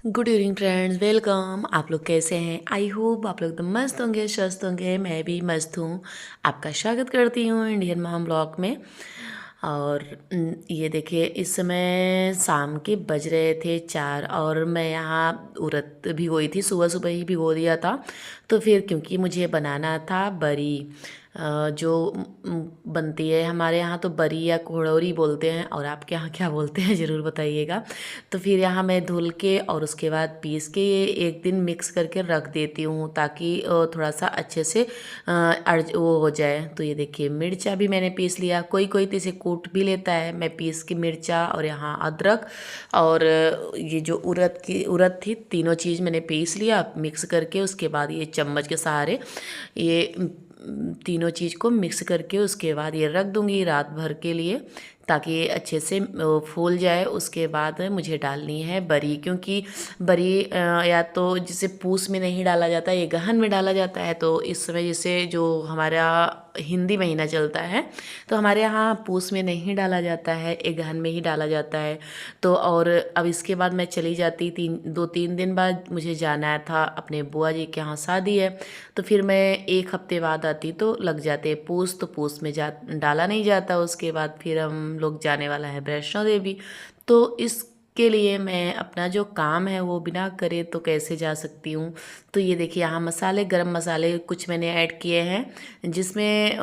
Good evening friends, welcome. आप लोग कैसे हैं? आई होप आप लोग एकदम मस्त होंगे, स्वस्थ होंगे। मैं भी मस्त हूँ। आपका स्वागत करती हूँ इंडियन मॉम ब्लॉग में। और ये देखिए, इस समय शाम के बज रहे थे 4 और मैं यहाँ उड़द भिगोई थी, सुबह सुबह ही भिगो दिया था। तो फिर क्योंकि मुझे बनाना था बरी, जो बनती है हमारे यहाँ तो बरी या कुड़ौरी बोलते हैं, और आपके यहाँ क्या बोलते हैं ज़रूर बताइएगा। तो फिर यहाँ मैं धुल के और उसके बाद पीस के ये एक दिन मिक्स करके रख देती हूँ, ताकि थोड़ा सा अच्छे से वो हो जाए। तो ये देखिए, मिर्चा भी मैंने पीस लिया। कोई कोई तो इसे कूट भी लेता है। मैं पीस के मिर्चा और यहाँ अदरक और ये जो उड़द थी, तीनों चीज़ मैंने पीस लिया मिक्स करके। उसके बाद ये चम्मच के सहारे ये तीनों चीज़ को मिक्स करके उसके बाद ये रख दूँगी रात भर के लिए, ताकि ये अच्छे से फूल जाए। उसके बाद मुझे डालनी है बरी, क्योंकि बरी या तो जिसे पूस में नहीं डाला जाता, ये गहन में डाला जाता है। तो इस समय जैसे जो हमारा हिंदी महीना चलता है, तो हमारे यहाँ पूस में नहीं डाला जाता है, ये गहन में ही डाला जाता है। तो और अब इसके बाद मैं चली जाती, 2-3 दिन बाद मुझे जाना था अपने बुआ जी के यहाँ, शादी है। तो फिर मैं 1 हफ्ते बाद आती तो लग जाते पूस, तो पूस में जा डाला नहीं जाता। उसके बाद फिर हम लोग जाने वाला है वैष्णो देवी। तो इसके लिए मैं अपना जो काम है वो बिना करे तो कैसे जा सकती हूँ। तो ये देखिए, यहाँ मसाले, गरम मसाले कुछ मैंने ऐड किए हैं, जिसमें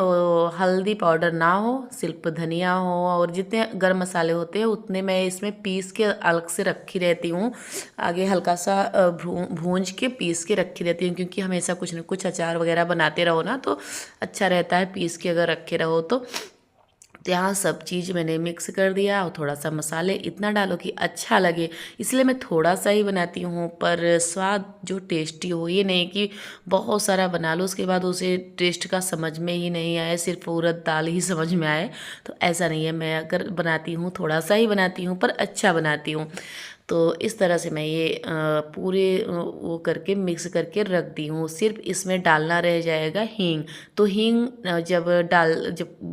हल्दी पाउडर ना हो, सिर्फ धनिया हो, और जितने गरम मसाले होते हैं उतने मैं इसमें पीस के अलग से रखी रहती हूँ। आगे हल्का सा भूंज के पीस के रखी रहती हूँ, क्योंकि हमेशा कुछ न कुछ अचार वगैरह बनाते रहो ना, तो अच्छा रहता है पीस के अगर रखे रहो तो। यहाँ सब चीज़ मैंने मिक्स कर दिया, और थोड़ा सा मसाले इतना डालो कि अच्छा लगे, इसलिए मैं थोड़ा सा ही बनाती हूँ। पर स्वाद जो टेस्टी हो, ये नहीं कि बहुत सारा बना लो उसके बाद उसे टेस्ट का समझ में ही नहीं आए, सिर्फ उड़द दाल ही समझ में आए। तो ऐसा नहीं है। मैं अगर बनाती हूँ थोड़ा सा ही बनाती हूँ, पर अच्छा बनाती हूँ। तो इस तरह से मैं ये पूरे वो करके मिक्स करके रख दी हूँ। सिर्फ इसमें डालना रह जाएगा हींग। तो हींग जब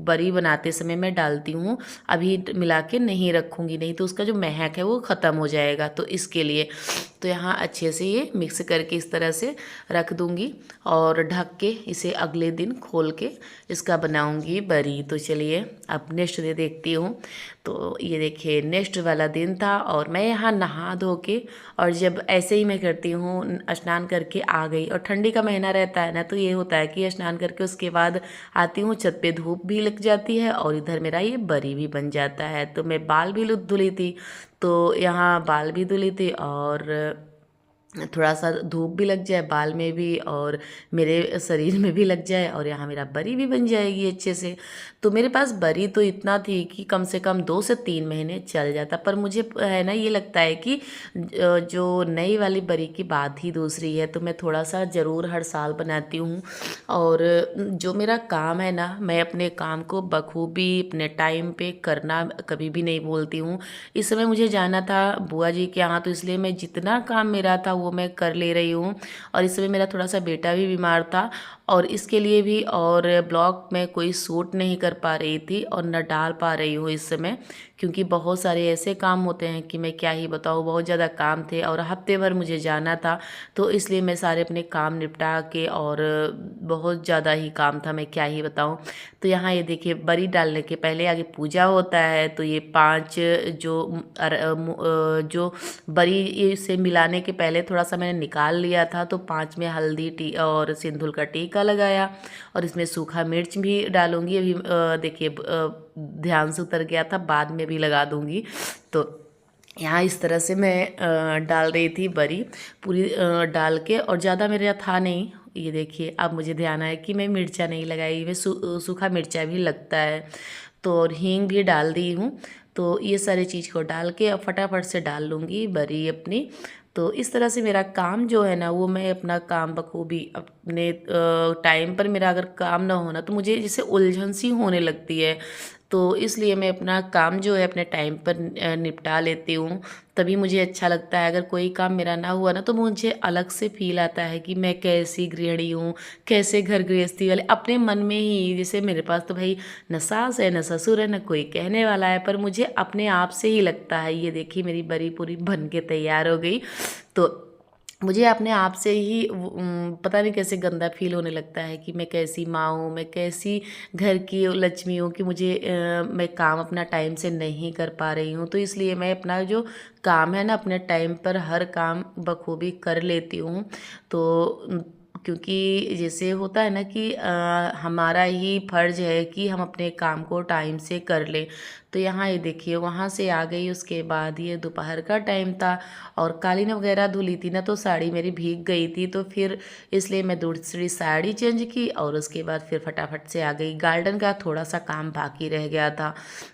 बरी बनाते समय मैं डालती हूँ, अभी मिला के नहीं रखूँगी, नहीं तो उसका जो महक है वो ख़त्म हो जाएगा। तो इसके लिए तो यहाँ अच्छे से ये मिक्स करके इस तरह से रख दूँगी, और ढक के इसे अगले दिन खोल के इसका बनाऊँगी बरी। तो चलिए अब नेक्स्ट डे देखती हूँ। तो ये देखिए, नेक्स्ट वाला दिन था और मैं यहाँ नहा धो के, और जब ऐसे ही मैं करती हूँ, स्नान करके आ गई, और ठंडी का महीना रहता है ना, तो ये होता है कि स्नान करके उसके बाद आती हूँ, छत पे धूप भी लग जाती है और इधर मेरा ये बरी भी बन जाता है। तो मैं बाल भी धुली थी, तो यहाँ बाल भी धुली थी, और थोड़ा सा धूप भी लग जाए बाल में भी और मेरे शरीर में भी लग जाए, और यहाँ मेरा बरी भी बन जाएगी अच्छे से। तो मेरे पास बरी तो इतना थी कि कम से कम 2 से 3 महीने चल जाता। पर मुझे है ना, ये लगता है कि जो नई वाली बरी की बात ही दूसरी है। तो मैं थोड़ा सा ज़रूर हर साल बनाती हूँ। और जो मेरा काम है ना, मैं अपने काम को बखूबी अपने टाइम पे करना कभी भी नहीं बोलती हूँ। इस समय मुझे जाना था बुआ जी के यहाँ, तो इसलिए मैं जितना काम मेरा था वो मैं कर ले रही हूँ। और इस समय मेरा थोड़ा सा बेटा भी बीमार था, और इसके लिए भी, और ब्लॉग में कोई शूट नहीं कर पा रही थी और न डाल पा रही हूँ इस समय, क्योंकि बहुत सारे ऐसे काम होते हैं कि मैं क्या ही बताऊँ। बहुत ज़्यादा काम थे और हफ्ते भर मुझे जाना था, तो इसलिए मैं सारे अपने काम निपटा के, और बहुत ज़्यादा ही काम था, मैं क्या ही बताऊँ। तो यहाँ ये देखिए, बरी डालने के पहले आगे पूजा होता है। तो ये 5 जो बरी से मिलाने के पहले थोड़ा सा मैंने निकाल लिया था, तो 5 में हल्दी टी और सिंदूर का टीका लगाया, और इसमें सूखा मिर्च भी डालूंगी। अभी देखिए, ध्यान से उतर गया था, बाद में भी लगा दूंगी। तो यहाँ इस तरह से मैं डाल रही थी बरी पूरी डाल के, और ज़्यादा मेरे था नहीं। ये देखिए, अब मुझे ध्यान आया कि मैं मिर्चा नहीं लगाई, मैं सूखा मिर्चा भी लगता है। तो और हींग भी डाल दी हूँ। तो ये सारी चीज़ को डाल के अब फटाफट से डाल लूँगी बरी अपनी। तो इस तरह से मेरा काम जो है ना, वो मैं अपना काम बखूबी अपने टाइम पर, मेरा अगर काम ना होना तो मुझे जैसे उलझन सी होने लगती है। तो इसलिए मैं अपना काम जो है अपने टाइम पर निपटा लेती हूँ, तभी मुझे अच्छा लगता है। अगर कोई काम मेरा ना हुआ ना तो मुझे अलग से फ़ील आता है कि मैं कैसी गृहिणी हूँ, कैसे घर गृहस्थी वाले अपने मन में ही, जैसे मेरे पास तो भाई न सास है, न ससुर है, न कोई कहने वाला है, पर मुझे अपने आप से ही लगता है। ये देखिए मेरी बड़ी पूरी बन के तैयार हो गई। तो मुझे अपने आप से ही पता नहीं कैसे गंदा फील होने लगता है कि मैं कैसी माँ हूँ, मैं कैसी घर की लक्ष्मी हूँ कि मुझे मैं काम अपना टाइम से नहीं कर पा रही हूँ। तो इसलिए मैं अपना जो काम है ना अपने टाइम पर हर काम बखूबी कर लेती हूँ। तो क्योंकि जैसे होता है ना कि हमारा ही फर्ज है कि हम अपने काम को टाइम से कर लें। तो यहाँ ये देखिए वहाँ से आ गई, उसके बाद ये दोपहर का टाइम था और कालीन वगैरह धुली थी ना तो साड़ी मेरी भीग गई थी, तो फिर इसलिए मैं दूसरी साड़ी चेंज की और उसके बाद फिर फटाफट से आ गई। गार्डन का थोड़ा सा काम बाकी रह गया था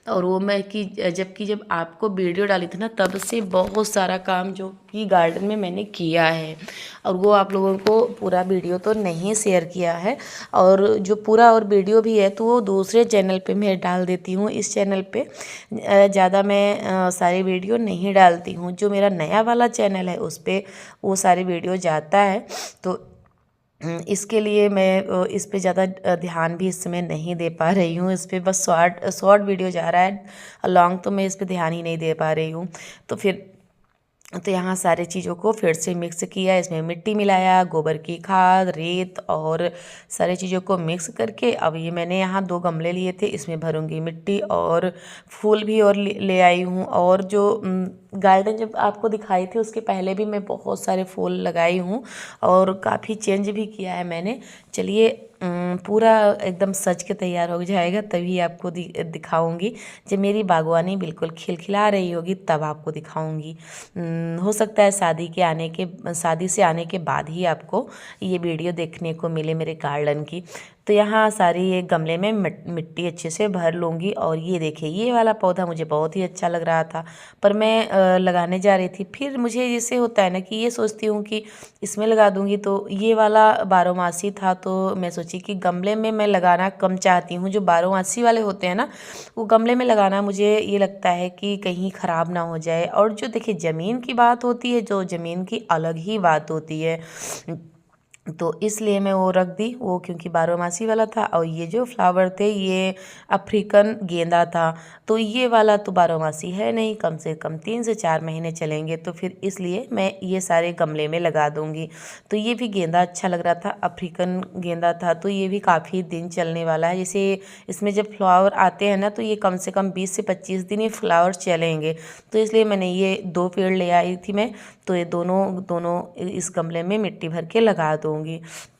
और वो मैं कि जब आपको वीडियो डाली थी ना तब से बहुत सारा काम जो कि गार्डन में मैंने किया है और वो आप लोगों को पूरा वीडियो तो नहीं शेयर किया है। और जो पूरा और वीडियो भी है तो वो दूसरे चैनल पे मैं डाल देती हूँ। इस चैनल पे ज़्यादा मैं सारी वीडियो नहीं डालती हूँ। जो मेरा नया वाला चैनल है उस पे वो सारी वीडियो जाता है। तो इसके लिए मैं इस पे ज़्यादा ध्यान भी इस समय नहीं दे पा रही हूँ। इस पे बस शॉर्ट शॉर्ट वीडियो जा रहा है, लॉन्ग तो मैं इस पे ध्यान ही नहीं दे पा रही हूँ। तो यहाँ सारी चीज़ों को फिर से मिक्स किया, इसमें मिट्टी मिलाया, गोबर की खाद, रेत और सारी चीज़ों को मिक्स करके अब ये मैंने यहाँ 2 गमले लिए थे, इसमें भरूंगी मिट्टी और फूल भी और ले आई हूँ। और जो गार्डन जब आपको दिखाई थी उसके पहले भी मैं बहुत सारे फूल लगाई हूँ और काफ़ी चेंज भी किया है मैंने। चलिए पूरा एकदम सज के तैयार हो जाएगा तभी आपको दिखाऊंगी। जब मेरी बागवानी बिल्कुल खिलखिला रही होगी तब आपको दिखाऊंगी। हो सकता है शादी से आने के बाद ही आपको ये वीडियो देखने को मिले मेरे गार्डन की। तो यहाँ सारी ये गमले में मिट्टी अच्छे से भर लूँगी। और ये देखिए ये वाला पौधा मुझे बहुत ही अच्छा लग रहा था पर मैं लगाने जा रही थी, फिर मुझे जैसे होता है ना कि ये सोचती हूँ कि इसमें लगा दूँगी। तो ये वाला बारहमासी था तो मैं सोची कि गमले में मैं लगाना कम चाहती हूँ। जो बारहमासी वाले होते हैं ना वो गमले में लगाना मुझे ये लगता है कि कहीं ख़राब ना हो जाए। और जो देखिए ज़मीन की बात होती है, जो ज़मीन की अलग ही बात होती है। तो इसलिए मैं वो रख दी वो, क्योंकि बारहमासी वाला था। और ये जो फ्लावर थे ये अफ्रीकन गेंदा था, तो ये वाला तो बारहमासी है नहीं, कम से कम 3 से 4 महीने चलेंगे। तो फिर इसलिए मैं ये सारे गमले में लगा दूँगी। तो ये भी गेंदा अच्छा लग रहा था, अफ्रीकन गेंदा था, तो ये भी काफ़ी दिन चलने वाला है। जैसे इसमें जब फ्लावर आते हैं ना तो ये कम से कम 20 से 25 दिन ये फ्लावर चलेंगे। तो इसलिए मैंने ये 2 पेड़ ले आई थी मैं। तो ये दोनों दोनों इस गमले में मिट्टी भर के लगा दूँगी।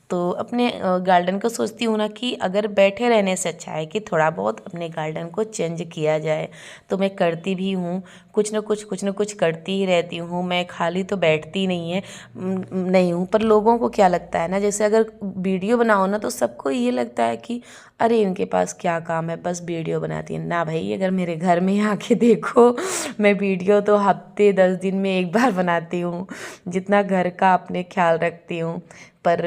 तो अपने गार्डन को सोचती हूँ ना कि अगर बैठे रहने से अच्छा है कि थोड़ा बहुत अपने गार्डन को चेंज किया जाए। तो मैं करती भी हूँ, कुछ न कुछ करती ही रहती हूँ। मैं खाली तो बैठती नहीं हूँ। पर लोगों को क्या लगता है ना, जैसे अगर वीडियो बनाओ ना तो सबको ये लगता है कि अरे इनके पास क्या काम है, बस वीडियो बनाती है ना। भाई अगर मेरे घर में आके देखो मैं वीडियो तो हफ्ते 10 दिन में एक बार बनाती हूँ, जितना घर का अपने ख्याल रखती हूँ। पर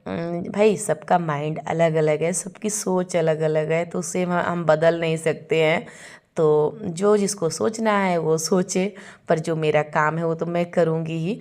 भाई सबका माइंड अलग अलग है, सबकी सोच अलग अलग है, तो उसे हम बदल नहीं सकते हैं। तो जो जिसको सोचना है वो सोचे, पर जो मेरा काम है वो तो मैं करूँगी ही।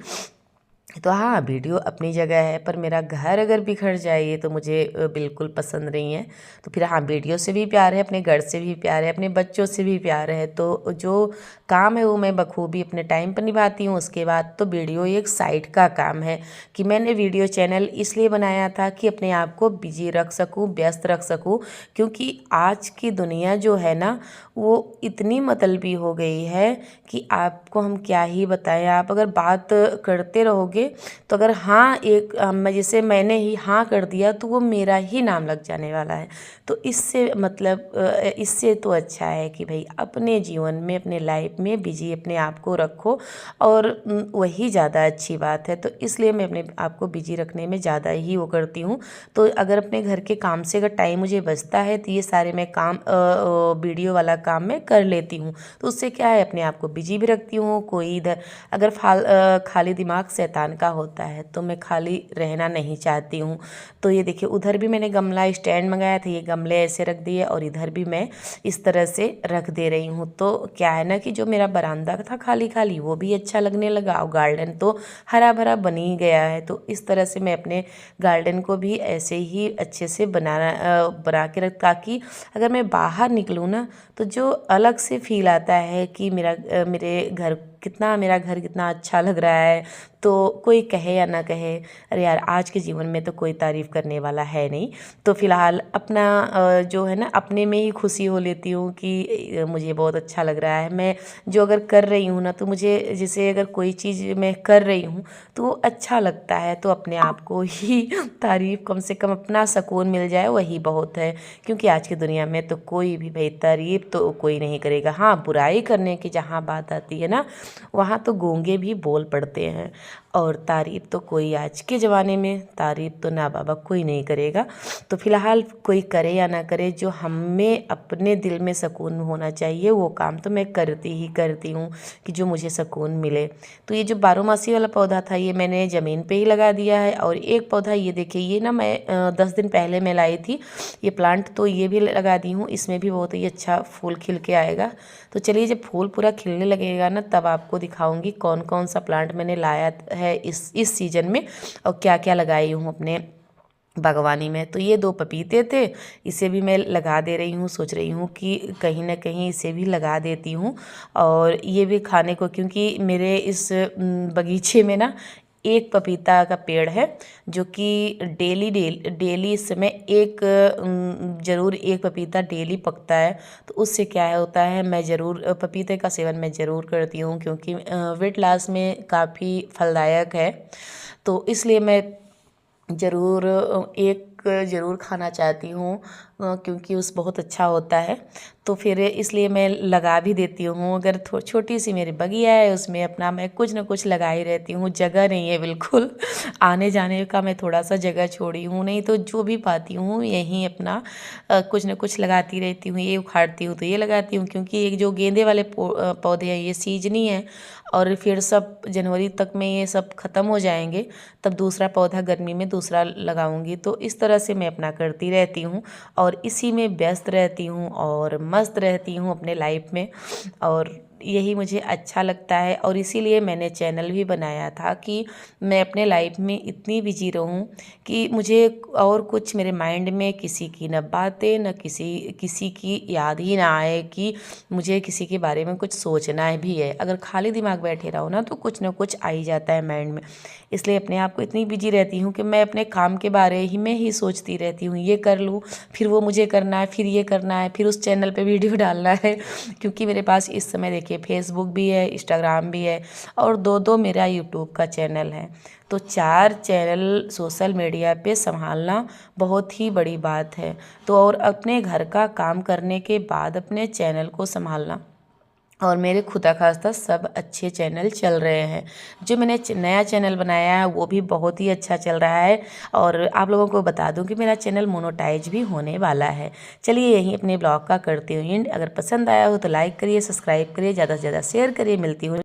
तो हाँ वीडियो अपनी जगह है, पर मेरा घर अगर बिखर जाए ये तो मुझे बिल्कुल पसंद नहीं है। तो फिर हाँ वीडियो से भी प्यार है, अपने घर से भी प्यार है, अपने बच्चों से भी प्यार है। तो जो काम है वो मैं बखूबी अपने टाइम पर निभाती हूँ। उसके बाद तो वीडियो एक साइड का काम है कि मैंने वीडियो चैनल इसलिए बनाया था कि अपने आप को बिजी रख सकूँ, व्यस्त रख सकूँ। क्योंकि आज की दुनिया जो है ना वो इतनी मतलबी हो गई है कि आपको हम क्या ही बताएं। आप अगर बात करते रहोगे तो अगर हाँ एक मैं जैसे मैंने ही हाँ कर दिया तो वो मेरा ही नाम लग जाने वाला है। तो इससे मतलब इससे तो अच्छा है कि भाई अपने जीवन में अपने लाइफ में बिजी अपने आप को रखो, और वही ज़्यादा अच्छी बात है। तो इसलिए मैं अपने आप को बिजी रखने में ज़्यादा ही वो करती हूँ। तो अगर अपने घर के काम से अगर टाइम मुझे बचता है तो ये सारे मैं काम वीडियो वाला काम मैं कर लेती हूँ। तो उससे क्या है अपने आप को बिजी भी रखती हूँ। कोई इधर अगर खाली दिमाग शैतान का होता है, तो मैं खाली रहना नहीं चाहती हूँ। तो ये देखिए उधर भी मैंने गमला स्टैंड मंगाया था, ये गमले ऐसे रख दिए और इधर भी मैं इस तरह से रख दे रही हूँ। तो क्या है ना कि जो मेरा बरामदा था खाली खाली वो भी अच्छा लगने लगा और गार्डन तो हरा भरा बन ही गया है। तो इस तरह से मैं अपने गार्डन को भी ऐसे ही अच्छे से बना के रख, ताकि अगर मैं बाहर निकलूँ ना तो जो अलग से फील आता है कि मेरा घर कितना अच्छा लग रहा है। तो कोई कहे या ना कहे, अरे यार आज के जीवन में तो कोई तारीफ़ करने वाला है नहीं। तो फ़िलहाल अपना जो है ना अपने में ही खुशी हो लेती हूँ कि मुझे बहुत अच्छा लग रहा है। मैं जो अगर कर रही हूँ ना, तो मुझे जैसे अगर कोई चीज़ मैं कर रही हूँ तो वो अच्छा लगता है। तो अपने आप को ही तारीफ़, कम से कम अपना सुकून मिल जाए वही बहुत है। क्योंकि आज की दुनिया में तो कोई भी भाई तारीफ़ तो कोई नहीं करेगा। हाँ, बुराई करने की जहाँ बात आती है ना, वहाँ तो गूंगे भी बोल पड़ते हैं। और तारीफ़ तो कोई आज के ज़माने में तारीफ़ तो ना बाबा कोई नहीं करेगा। तो फ़िलहाल कोई करे या ना करे, जो हमें अपने दिल में सुकून होना चाहिए वो काम तो मैं करती ही करती हूँ कि जो मुझे सुकून मिले। तो ये जो बारहमासी वाला पौधा था ये मैंने ज़मीन पे ही लगा दिया है। और एक पौधा ये देखिए, ये ना मैं 10 दिन पहले मैं लाई थी ये प्लांट, तो ये भी लगा दी हूँ। इसमें भी बहुत ही अच्छा फूल खिल के आएगा। तो चलिए जब फूल पूरा खिलने लगेगा ना, तब आपको दिखाऊंगी कौन कौन सा प्लांट मैंने लाया है इस सीज़न में और क्या क्या लगाई हूँ अपने बागवानी में। तो ये 2 पपीते थे, इसे भी मैं लगा दे रही हूँ। सोच रही हूँ कि कहीं ना कहीं इसे भी लगा देती हूँ और ये भी खाने को, क्योंकि मेरे इस बगीचे में ना एक पपीता का पेड़ है जो कि डेली इस समय ज़रूर एक पपीता डेली पकता है। तो उससे क्या होता है, मैं ज़रूर पपीते का सेवन मैं ज़रूर करती हूँ, क्योंकि वेट लॉस में काफ़ी फलदायक है। तो इसलिए मैं ज़रूर एक ज़रूर खाना चाहती हूँ, क्योंकि उस बहुत अच्छा होता है। तो फिर इसलिए मैं लगा भी देती हूँ। अगर छोटी सी मेरी बगिया है उसमें अपना मैं कुछ ना कुछ लगा ही रहती हूँ। जगह नहीं है बिल्कुल आने जाने का, मैं थोड़ा सा जगह छोड़ी हूँ, नहीं तो जो भी पाती हूँ यहीं अपना कुछ ना कुछ लगाती रहती हूँ। ये उखाड़ती हूँ तो ये लगाती हूँ, क्योंकि एक जो गेंदे वाले पौधे हैं ये सीजनी है और फिर सब जनवरी तक में ये सब ख़त्म हो जाएंगे, तब दूसरा पौधा गर्मी में दूसरा लगाऊंगी। तो इस तरह से मैं अपना करती रहती हूँ और इसी में व्यस्त रहती हूँ और मस्त रहती हूँ अपने लाइफ में। और यही मुझे अच्छा लगता है और इसीलिए मैंने चैनल भी बनाया था कि मैं अपने लाइफ में इतनी बिजी रहूं कि मुझे और कुछ मेरे माइंड में किसी की न बातें न किसी की याद ही ना आए कि मुझे किसी के बारे में कुछ सोचना भी है। अगर खाली दिमाग बैठे रहो ना तो कुछ ना कुछ आ ही जाता है माइंड में। इसलिए अपने आप को इतनी बिजी रहती हूँ कि मैं अपने काम के बारे में ही सोचती रहती हूँ, ये कर लूँ फिर वो मुझे करना है, फिर ये करना है, फिर उस चैनल पे वीडियो डालना है। क्योंकि मेरे पास इस समय देखिए फेसबुक भी है, इंस्टाग्राम भी है और 2 मेरा यूट्यूब का चैनल है। तो 4 चैनल सोशल मीडिया पे संभालना बहुत ही बड़ी बात है। तो और अपने घर का काम करने के बाद अपने चैनल को संभालना, और मेरे खुदा खास्ता सब अच्छे चैनल चल रहे हैं। जो मैंने नया चैनल बनाया है वो भी बहुत ही अच्छा चल रहा है। और आप लोगों को बता दूं कि मेरा चैनल मोनेटाइज भी होने वाला है। चलिए यहीं अपने ब्लॉग का करती हूँ एंड। अगर पसंद आया हो तो लाइक करिए, सब्सक्राइब करिए, ज़्यादा से ज़्यादा शेयर करिए। मिलती हूँ